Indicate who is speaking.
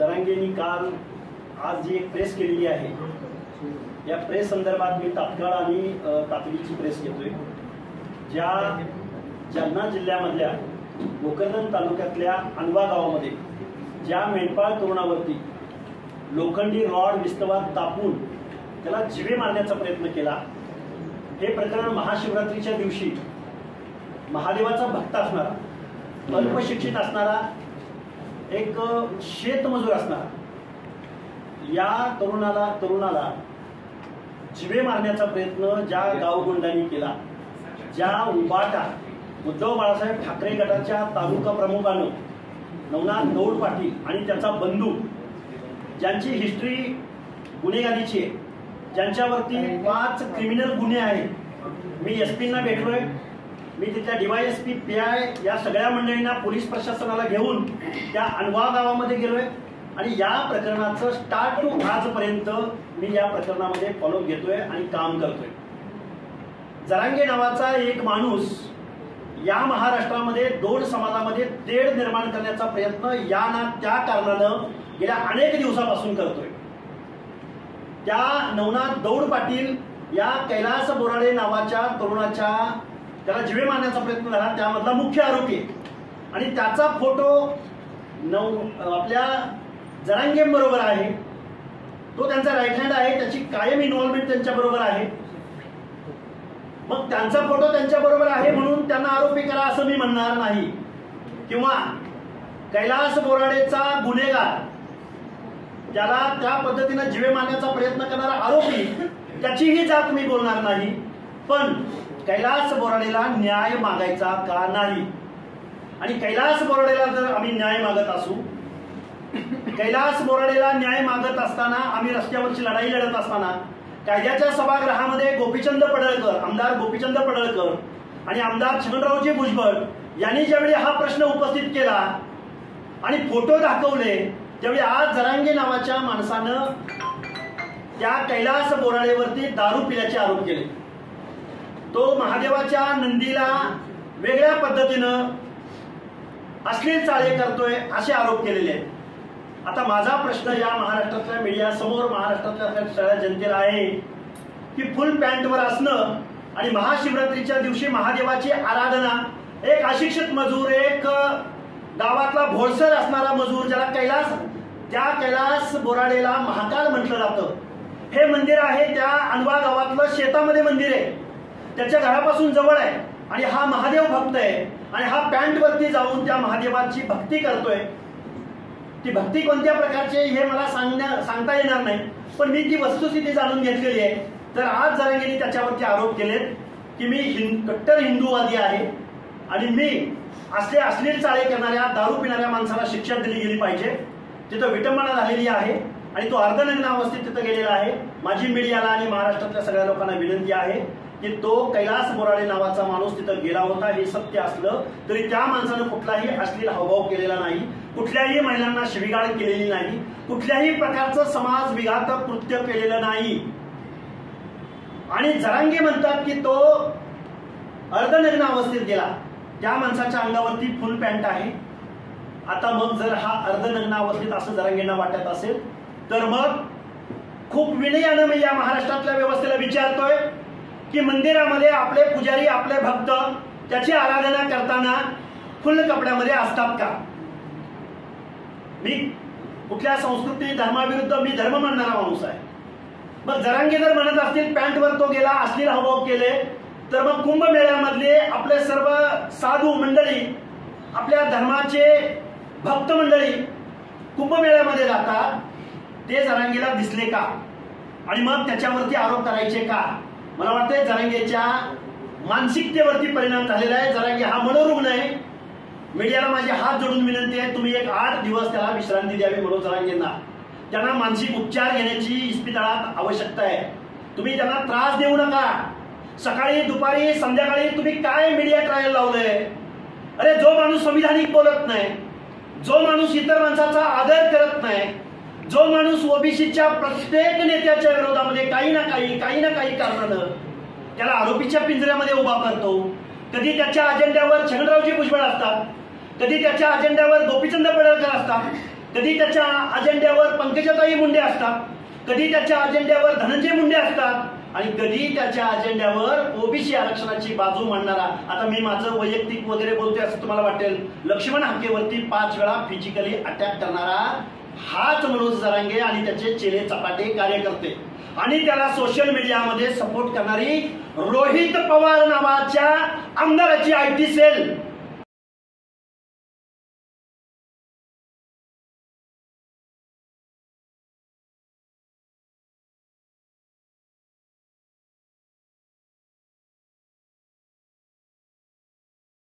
Speaker 1: जरांगेंनी काल आज जी एक प्रेस केलेली आहे, या प्रेस संदर्भात मी तात्काळ आणि तातडीची प्रेस घेतोय। जालना जिल्ह्यामधल्या भोकरदन तालुक्यातल्या अनवा गावामध्ये ज्या मेंढपाळ तरुणावरती लोखंडी रॉड विस्तवात दापून त्याला जिवे मारण्याचा प्रयत्न केला, हे प्रकरण महाशिवरात्रीच्या दिवशी महादेवाचा भक्त असणारा, अल्पशिक्षित असणारा, एक शेतमजूर असणारा या तरुणाला जिवे मारण्याचा प्रयत्न ज्या गावगुंडांनी केला, ज्या उबाटा उद्धव बाळासाहेब ठाकरे गटाच्या तालुका प्रमुखानं नवनाथ दौड पाटील आणि त्याचा बंधू, ज्यांची हिस्ट्री गुन्हेगारीची आहे, ज्यांच्यावरती 5 क्रिमिनल गुन्हे आहेत। मी एसपींना भेटलोय, मी तिथल्या DYSP PI या सगळ्या मंडळींना, पोलीस प्रशासनाला घेऊन त्या अनवा गावामध्ये गेलोय आणि या प्रकरणाचं स्टार्ट टू आजपर्यंत मी या प्रकरणामध्ये फॉलो घेतोय आणि काम करतोय। जरांगे नावाचा एक माणूस या महाराष्ट्रामध्ये दोन समाजामध्ये तेढ निर्माण करण्याचा प्रयत्न या ना त्या कारणानं गेल्या अनेक दिवसापासून करतोय। त्या नवनाथ दौड पाटील या कैलास बोराडे नावाच्या तरुणाच्या त्याला जिवे मारण्याचा प्रयत्न झाला, त्यामधला मुख्य आरोपी आणि त्याचा फोटो आपल्या जरांगेंबरोबर आहे। तो त्यांचा राईट हँड आहे, त्याची कायम इन्व्हॉल्वमेंट त्यांच्या बरोबर आहे। मग त्यांचा फोटो त्यांच्या बरोबर आहे म्हणून त्यांना आरोपी करा असं मी म्हणणार नाही, किंवा कैलास बोराडेचा गुन्हेगार ज्याला त्या पद्धतीने जिवे मारण्याचा प्रयत्न करणारा आरोपी त्याचीही जात मी बोलणार नाही। पण कैलास बोराडेला न्याय मागायचा का नाही? आणि कैलास बोराडेला जर आम्ही न्याय मागत असू, कैलास बोराडेला न्याय मागत असताना, आम्ही रस्त्यावरची लढाई लढत असताना, कायद्याच्या सभागृहामध्ये गोपीचंद पडळकर, आमदार गोपीचंद पडळकर आणि आमदार छगनरावजी भुजबळ यांनी ज्यावेळी हा प्रश्न उपस्थित केला आणि फोटो दाखवले, त्यावेळी आज जरांगे नावाच्या माणसानं त्या कैलास बोराडेवरती दारू पिल्याचे आरोप केले। तो महादेवाच्या नंदीला वेगळ्या पद्धतीनं अश्लील चाळे करतोय असे आरोप केलेले आहेत। आता माझा प्रश्न या महाराष्ट्रातल्या मीडिया समोर, महाराष्ट्रातल्या सगळ्या जनतेला आहे की फुल पॅन्टवर असणं आणि महाशिवरात्रीच्या दिवशी महादेवाची आराधना, एक अशिक्षित मजूर, एक गावातला भोळसर असणारा मजूर, ज्याला त्या कैलास बोराडेला महाकाल म्हटलं जातं, हे मंदिर आहे त्या अनवा गावातलं शेतामध्ये मंदिर आहे, त्याच्या घरापासून जवळ आहे आणि हा महादेव भक्त आहे आणि हा पॅन्ट वरती जाऊन त्या महादेवाची भक्ती करतोय। ती भक्ती कोणत्या प्रकारची हे मला सांगता येणार नाही, पण मी ती वस्तुस्थिती जाणून घेतलेली आहे। तर आज जरांगेंनी त्याच्यावरती आरोप केलेत की मी कट्टर हिंदूवादी आहे आणि मी असले अश्लील चाळे करणाऱ्या, दारू पिणाऱ्या माणसाला शिक्षा दिली गेली पाहिजे। तिथं विटंबना झालेली आहे आणि तो अर्धनग्न अवस्थेत तिथं गेलेला आहे। माझी मीडियाला आणि महाराष्ट्रातल्या सगळ्या लोकांना विनंती आहे की तो कैलास बोराडे नावाचा माणूस तिथं गेला होता, हे सत्य असलं तरी त्या माणसानं कुठलाही अश्लील हावभाव केलेला नाही, कुठल्याही महिलांना शिवीगाळ केलेली नाही, कुठल्याही प्रकारचं समाज विघातक कृत्य केलेलं नाही। आणि जरांगे म्हणतात की तो अर्धनग्न अवस्थेत गेला, त्या माणसाच्या अंगावरती फुल पॅन्ट आहे। आता मग जर हा अर्धनग्न अवस्थेत असं जरांगेंना वाटत असेल तर मग खूप विनयानं मी या महाराष्ट्रातल्या व्यवस्थेला विचारतोय की मंदिरामध्ये आपले पुजारी, आपले भक्त त्याची आराधना करताना फुल कपड्यामध्ये असतात का? मी कुठल्या संस्कृती धर्माविरुद्ध मी धर्म मानणारा माणूस आहे। मग जरांगे जर म्हणत असतील पॅन्टवर तो गेला, अश्लील हावभाव केले, तर मग कुंभमेळ्यामधले आपले सर्व साधू मंडळी, आपल्या धर्माचे भक्त मंडळी कुंभमेळ्यामध्ये जातात, ते जरांगेला दिसले का? आणि मग त्याच्यावरती आरोप करायचे का? मला वाटतंय जरांगेच्या मानसिकतेवरती परिणाम झालेला आहे। जरांगे हा मनोरुग्ण आहे। मीडियाला माझी हात जोडून विनंती आहे, तुम्ही एक 8 दिवस त्याला विश्रांती द्यावी मनोज जरांगेंना। त्यांना मानसिक उपचार घेण्याची इस्पितळात आवश्यकता आहे। तुम्ही त्यांना त्रास देऊ नका। सकाळी, दुपारी, संध्याकाळी तुम्ही काय मीडिया ट्रायल लावलंय? अरे जो माणूस संविधानिक बोलत नाही, जो माणूस इतर माणसाचा आदर करत नाही, जो माणूस ओबीसीच्या प्रत्येक नेत्याच्या विरोधामध्ये काही ना काही कारणानं त्याला आरोपीच्या पिंजऱ्यामध्ये उभा करतो, कधी त्याच्या अजेंड्यावर छगनरावजी भुजबळ असतात, कधी त्याच्या अजेंड्यावर गोपीचंद पडळकर असतात, कधी त्याच्या अजेंड्यावर पंकजाताई मुंडे असतात, कधी त्याच्या अजेंड्यावर धनंजय मुंडे असतात आणि कधी त्याच्या अजेंड्यावर ओबीसी आरक्षणाची बाजू मांडणारा, आता मी माझं वैयक्तिक वगैरे बोलतोय असं तुम्हाला वाटेल, लक्ष्मण हाकेवरती 5 वेळा फिजिकली अटॅक करणारा हाच मनोज जरांगे आणि त्याचे चेले चपाटे कार्यकर्ते आणि त्याला सोशल मीडियामध्ये सपोर्ट करणारी रोहित पवार नावाच्या आमदाराची आयटी सेल